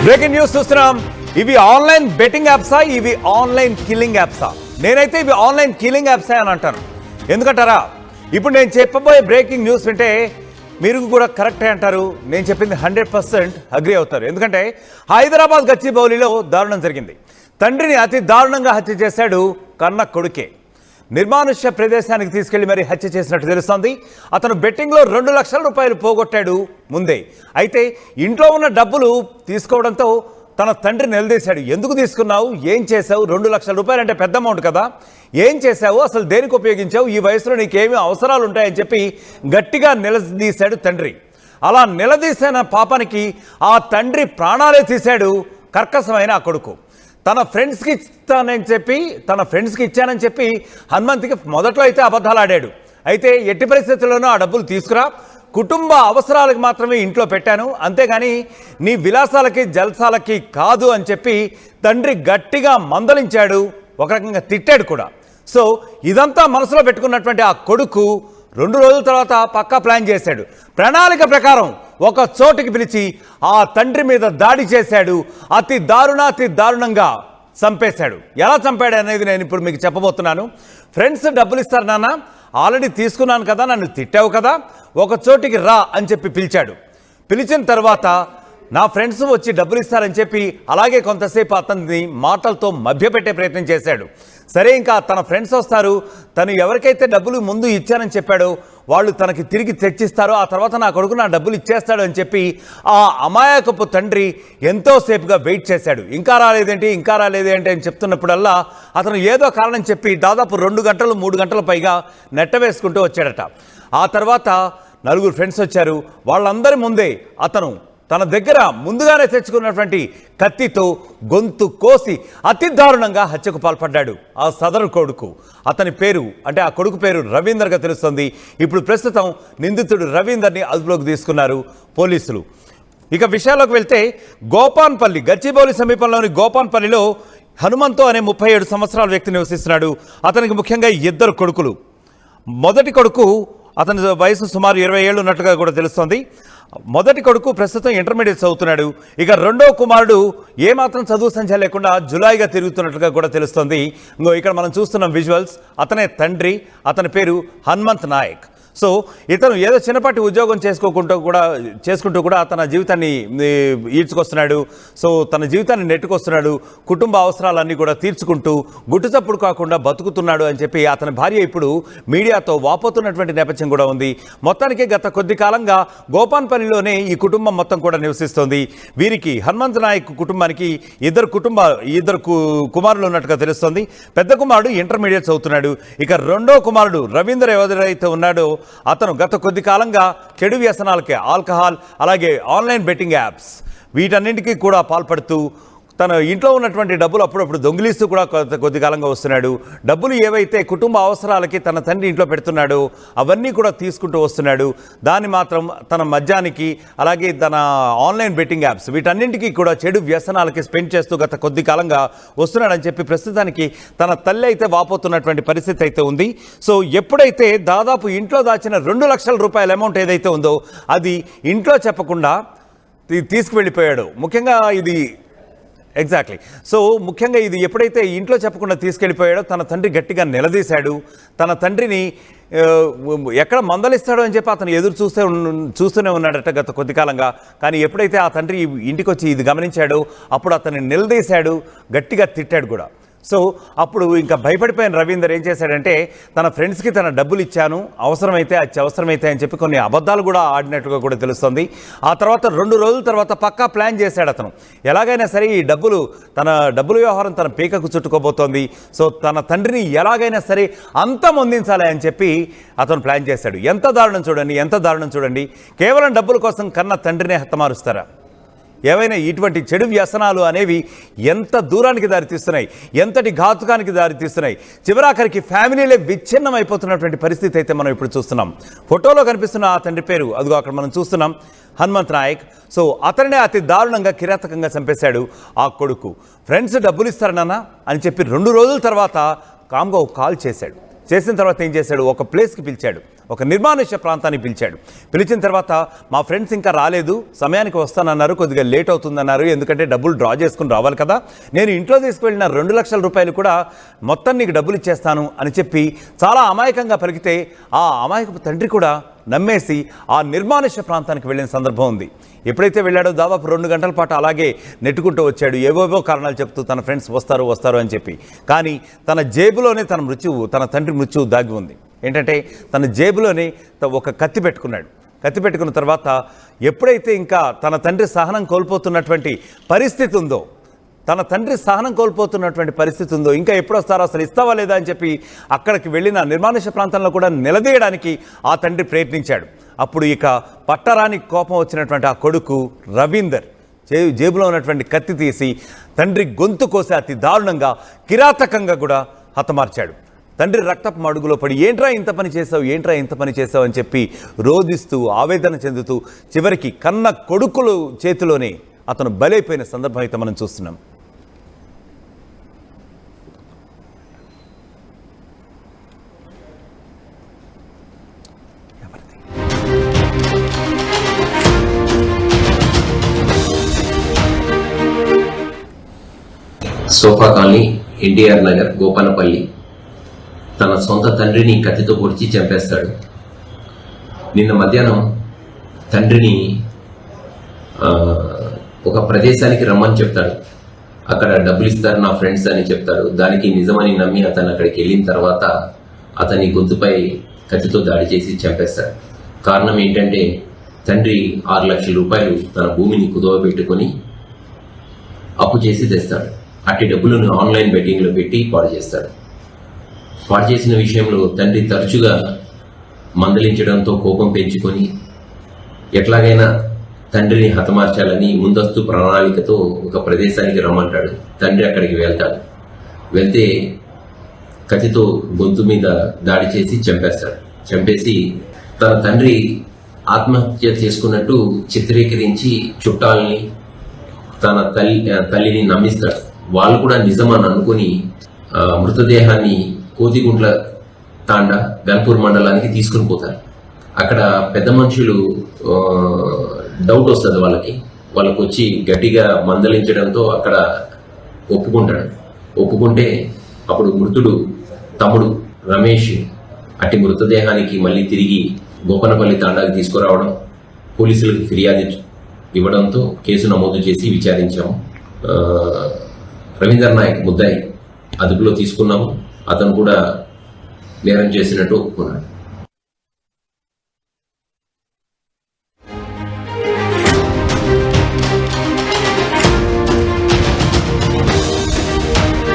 Breaking news చూస్తున్నాం. ఇవి online betting యాప్సా, ఇవి ఆన్లైన్ కిల్లింగ్ యాప్సా? నేనైతే ఇవి ఆన్లైన్ కిల్లింగ్ యాప్సా అని అంటాను. ఎందుకంటారా, ఇప్పుడు నేను చెప్పబోయే బ్రేకింగ్ న్యూస్ వింటే మీరు కూడా కరెక్టే అంటారు. నేను చెప్పింది 100% అగ్రీ అవుతారు. ఎందుకంటే హైదరాబాద్ గచ్చిబౌలిలో దారుణం జరిగింది. తండ్రిని అతి దారుణంగా హత్య చేశాడు కన్న కొడుకే. నిర్మానుష్య ప్రదేశానికి తీసుకెళ్లి మరి హత్య చేసినట్టు తెలుస్తోంది. అతను బెట్టింగ్లో 2 లక్షల రూపాయలు పోగొట్టాడు ముందే. అయితే ఇంట్లో ఉన్న డబ్బులు తీసుకోవడంతో తన తండ్రి నిలదీశాడు. ఎందుకు తీసుకున్నావు, ఏం చేశావు, 2 లక్షల రూపాయలు అంటే పెద్ద అమౌంట్ కదా, ఏం చేశావు, అసలు దేనికి ఉపయోగించావు, ఈ వయసులో నీకేమీ అవసరాలు ఉంటాయని చెప్పి గట్టిగా నిలదీశాడు తండ్రి. అలా నిలదీసిన పాపానికి ఆ తండ్రి ప్రాణాలే తీశాడు కర్కశమైన ఆ కొడుకు. తన ఫ్రెండ్స్కి ఇచ్చానని చెప్పి హనుమంత్కి మొదట్లో అయితే అబద్ధాలు ఆడాడు. అయితే ఎట్టి పరిస్థితుల్లోనూ ఆ డబ్బులు తీసుకురా, కుటుంబ అవసరాలకు మాత్రమే ఇంట్లో పెట్టాను, అంతేగాని నీ విలాసాలకి జల్సాలకి కాదు అని చెప్పి తండ్రి గట్టిగా మందలించాడు, ఒక రకంగా తిట్టాడు కూడా. సో ఇదంతా మనసులో పెట్టుకున్నటువంటి ఆ కొడుకు 2 రోజుల తర్వాత పక్కా ప్లాన్ చేశాడు. ప్రణాళిక ప్రకారం ఒక చోటుకి పిలిచి ఆ తండ్రి మీద దాడి చేశాడు. అతి దారుణంగా చంపేశాడు. ఎలా చంపాడు అనేది నేను ఇప్పుడు మీకు చెప్పబోతున్నాను. ఫ్రెండ్స్ డబ్బులు ఇస్తారు నాన్న, ఆల్రెడీ తీసుకున్నాను కదా, నన్ను తిట్టావు కదా, ఒక చోటికి రా అని చెప్పి పిలిచాడు. పిలిచిన తర్వాత నా ఫ్రెండ్స్ వచ్చి డబ్బులు ఇస్తారని చెప్పి అలాగే కొంతసేపు అతన్ని మాటలతో మభ్యపెట్టే ప్రయత్నం చేశాడు. సరే, ఇంకా తన ఫ్రెండ్స్ వస్తారు, తను ఎవరికైతే డబ్బులు ముందు ఇచ్చానని చెప్పాడో వాళ్ళు తనకి తిరిగి తెచ్చిస్తారు, ఆ తర్వాత నా కొడుకు నా డబ్బులు ఇచ్చేస్తాడు అని చెప్పి ఆ అమాయకపు తండ్రి ఎంతోసేపుగా వెయిట్ చేశాడు. ఇంకా రాలేదేంటి అని చెప్తున్నప్పుడల్లా అతను ఏదో కారణం చెప్పి దాదాపు 2 గంటలు 3 గంటల పైగా నెట్టవేసుకుంటూ వచ్చాడట. ఆ తర్వాత 4 ఫ్రెండ్స్ వచ్చారు. వాళ్ళందరి ముందే అతను తన దగ్గర ముందుగానే తెచ్చుకున్నటువంటి కత్తితో గొంతు కోసి అతి దారుణంగా హత్యకు పాల్పడ్డాడు ఆ సదరు కొడుకు. అతని పేరు, అంటే ఆ కొడుకు పేరు రవీందర్గా తెలుస్తుంది. ఇప్పుడు ప్రస్తుతం నిందితుడు రవీందర్ని అదుపులోకి తీసుకున్నారు పోలీసులు. ఇక విషయాల్లోకి వెళ్తే గోపాన్పల్లి, గచ్చిబౌలి సమీపంలోని గోపాన్పల్లిలో హనుమంతు అనే 37 సంవత్సరాల వ్యక్తి నివసిస్తున్నాడు. అతనికి ముఖ్యంగా 2 కొడుకులు. మొదటి కొడుకు, అతని వయసు సుమారు 20 ఏళ్ళు ఉన్నట్లుగా కూడా తెలుస్తోంది. మొదటి కొడుకు ప్రస్తుతం ఇంటర్మీడియట్ చదువుతున్నాడు. ఇక రెండో కుమారుడు ఏమాత్రం చదువు సంధ్య లేకుండా జులాయిగా తిరుగుతున్నట్లుగా కూడా తెలుస్తోంది. ఇక్కడ మనం చూస్తున్నాం విజువల్స్. అతనే తండ్రి, అతని పేరు హనుమంత్ నాయక్. సో ఇతను ఏదో చిన్నపాటి ఉద్యోగం చేసుకుంటూ కూడా తన జీవితాన్ని ఈడ్చుకొస్తున్నాడు. సో తన జీవితాన్ని నెట్టుకొస్తున్నాడు. కుటుంబ అవసరాలన్నీ కూడా తీర్చుకుంటూ గుట్టుచప్పుడు కాకుండా బతుకుతున్నాడు అని చెప్పి అతని భార్య ఇప్పుడు మీడియాతో వాపోతున్నటువంటి నేపథ్యం కూడా ఉంది. మొత్తానికి గత కొద్ది కాలంగా గోపాన్పల్లిలోనే ఈ కుటుంబం మొత్తం కూడా నివసిస్తోంది. వీరికి హనుమంత్ నాయక్ కుటుంబానికి 2 కుమారులు ఉన్నట్టుగా తెలుస్తోంది. పెద్ద కుమారుడు ఇంటర్మీడియట్ చదువుతున్నాడు. ఇక రెండో కుమారుడు రవీందర్ ఎవరైతే ఉన్నాడో అతను గత కొద్ది కాలంగా చెడు వ్యసనాలకే, ఆల్కహాల్, అలాగే ఆన్లైన్ బెట్టింగ్ యాప్స్, వీటన్నింటికీ కూడా పాల్పడుతూ తన ఇంట్లో ఉన్నటువంటి డబ్బులు అప్పుడప్పుడు దొంగిలిస్తూ కూడా కొద్ది కాలంగా వస్తున్నాడు. డబ్బులు ఏవైతే కుటుంబ అవసరాలకి తన తండ్రి ఇంట్లో పెడుతున్నాడో అవన్నీ కూడా తీసుకుంటూ వస్తున్నాడు. దాన్ని మాత్రం తన మద్యానికి, అలాగే తన ఆన్లైన్ బెట్టింగ్ యాప్స్, వీటన్నింటికీ కూడా చెడు వ్యసనాలకి స్పెండ్ చేస్తూ గత కొద్ది కాలంగా వస్తున్నాడని చెప్పి ప్రస్తుతానికి తన తల్లి అయితే వాపోతున్నటువంటి పరిస్థితి అయితే ఉంది. సో ఎప్పుడైతే దాదాపు ఇంట్లో దాచిన 2 లక్షల రూపాయల అమౌంట్ ఏదైతే ఉందో అది ఇంట్లో చెప్పకుండా తీసుకువెళ్ళిపోయాడు. ముఖ్యంగా ఇది ఎప్పుడైతే ఇంట్లో చెప్పకుండా తీసుకెళ్ళిపోయాడో తన తండ్రి గట్టిగా నిలదీశాడు. తన తండ్రిని ఎక్కడ మందలిస్తాడో అని చెప్పి అతను ఎదురు చూస్తూనే ఉన్నాడట గత కొద్ది కాలంగా. కానీ ఎప్పుడైతే ఆ తండ్రి ఇంటికి వచ్చి ఇది గమనించాడో అప్పుడు అతన్ని నిలదీశాడు, గట్టిగా తిట్టాడు కూడా. సో అప్పుడు ఇంకా భయపడిపోయిన రవీందర్ ఏం చేశాడంటే తన ఫ్రెండ్స్కి తన డబ్బులు ఇచ్చాను, అవసరమైతే అని చెప్పి కొన్ని అబద్ధాలు కూడా ఆడినట్టుగా కూడా తెలుస్తుంది. ఆ తర్వాత 2 రోజుల తర్వాత పక్కా ప్లాన్ చేశాడు అతను. ఎలాగైనా సరే ఈ తన డబ్బుల వ్యవహారం తన పీకకు చుట్టుకోబోతోంది. సో తన తండ్రిని ఎలాగైనా సరే అంతమొందించాలి అని చెప్పి అతను ప్లాన్ చేశాడు. ఎంత దారుణం చూడండి. కేవలం డబ్బుల కోసం కన్న తండ్రినే హతమారుస్తారా? ఏవైనా ఇటువంటి చెడు వ్యసనాలు అనేవి ఎంత దూరానికి దారితీస్తున్నాయి, ఎంతటి ఘాతుకానికి దారితీస్తున్నాయి. చివరాఖరికి ఫ్యామిలీలే విచ్ఛిన్నం అయిపోతున్నటువంటి పరిస్థితి అయితే మనం ఇప్పుడు చూస్తున్నాం. ఫోటోలో కనిపిస్తున్న ఆ తండ్రి పేరు అదిగో అక్కడ మనం చూస్తున్నాం, హనుమంత్ నాయక్. సో అతనినే అతి దారుణంగా కిరాతకంగా చంపేశాడు ఆ కొడుకు. ఫ్రెండ్స్ డబ్బులు ఇస్తారన్నా అని చెప్పి 2 రోజుల తర్వాత కామ్గా ఒక కాల్ చేశాడు. చేసిన తర్వాత ఏం చేశాడు, ఒక ప్లేస్కి పిలిచాడు. ఒక నిర్మానుష్య ప్రాంతానికి పిలిచిన తర్వాత మా ఫ్రెండ్స్ ఇంకా రాలేదు, సమయానికి వస్తానన్నారు, కొద్దిగా లేట్ అవుతుందన్నారు, ఎందుకంటే డబ్బులు డ్రా చేసుకుని రావాలి కదా, నేను ఇంట్లో తీసుకువెళ్ళిన 2 లక్షల రూపాయలు కూడా మొత్తం నీకు డబ్బులు ఇచ్చేస్తాను అని చెప్పి చాలా అమాయకంగా పలికితే ఆ అమాయకపు తండ్రి కూడా నమ్మేసి ఆ నిర్మానుష్య ప్రాంతానికి వెళ్ళిన సందర్భం ఉంది. ఎప్పుడైతే వెళ్ళాడో దాదాపు 2 గంటల పాటు అలాగే నెట్టుకుంటూ వచ్చాడు, ఏవేవో కారణాలు చెప్తూ తన ఫ్రెండ్స్ వస్తారు అని చెప్పి. కానీ తన జేబులోనే తన తండ్రి మృత్యువు దాగి ఉంది. ఏంటంటే తన జేబులోనే ఒక కత్తి పెట్టుకున్న తర్వాత ఎప్పుడైతే ఇంకా తన తండ్రి సహనం కోల్పోతున్నటువంటి పరిస్థితి ఉందో ఇంకా ఎప్పుడు వస్తారో అసలు ఇస్తావా లేదా అని చెప్పి అక్కడికి వెళ్ళిన నిర్మానుష్య ప్రాంతంలో కూడా నిలదీయడానికి ఆ తండ్రి ప్రయత్నించాడు. అప్పుడు ఇక పట్టరానికి కోపం వచ్చినటువంటి ఆ కొడుకు రవీందర్ జేబులో ఉన్నటువంటి కత్తి తీసి తండ్రి గొంతు కోసి అతి దారుణంగా కిరాతకంగా కూడా హతమార్చాడు. తండ్రి రక్తపు మడుగులో పడి ఏంట్రా ఇంత పని చేసావు అని చెప్పి రోధిస్తూ ఆవేదన చెందుతూ చివరికి కన్న కొడుకులు చేతిలోనే అతను బలైపోయిన సందర్భం అయితే మనం చూస్తున్నాం. Sofa colony, NTR Nagar, Gopalapalli. తన సొంత తండ్రిని కత్తితో పొడిచి చంపేస్తాడు. నిన్న మధ్యాహ్నం తండ్రిని ఒక ప్రదేశానికి రమ్మని చెప్తాడు. అక్కడ డబ్బులు ఇస్తారు నా ఫ్రెండ్స్ అని చెప్తాడు. దానికి నిజమని నమ్మి అతను అక్కడికి వెళ్ళిన తర్వాత అతని గొంతుపై కత్తితో దాడి చేసి చంపేస్తాడు. కారణం ఏంటంటే తండ్రి 6 లక్షల రూపాయలు తన భూమిని కుదవ పెట్టుకొని అప్పు చేసి తెస్తాడు. అట్టి డబ్బులను ఆన్లైన్ బెట్టింగ్లో పెట్టి పాడు చేస్తాడు. పాడు చేసిన విషయంలో తండ్రి తరచుగా మందలించడంతో కోపం పెంచుకొని ఎట్లాగైనా తండ్రిని హతమార్చాలని ముందస్తు ప్రణాళికతో ఒక ప్రదేశానికి రమ్మంటాడు. తండ్రి అక్కడికి వెళ్తే కత్తితో గొంతు మీద దాడి చేసి చంపేసి తన తండ్రి ఆత్మహత్య చేసుకున్నట్టు చిత్రీకరించి చుట్టాలని తన తల్లిని నమ్మిస్తాడు. వాళ్ళు కూడా నిజమని అనుకుని మృతదేహాన్ని కోతిగుంట్ల తాండా గన్పూర్ మండలానికి తీసుకుని పోతారు. అక్కడ పెద్ద మనుషులు డౌట్ వస్తుంది వాళ్ళకి వచ్చి గట్టిగా మందలించడంతో అక్కడ ఒప్పుకుంటే అప్పుడు మృతుడు తమ్ముడు రమేష్ అట్టి మృతదేహానికి మళ్ళీ తిరిగి గోపనపల్లి తాండాకి తీసుకురావడం, పోలీసులకు ఫిర్యాదు ఇవ్వడంతో కేసు నమోదు చేసి విచారించాము. రవీందర్ నాయక్ ముద్దాయి అదుపులో తీసుకున్నాము. అతను కూడా నేరం చేసినట్టు ఒప్పుకున్నాడు.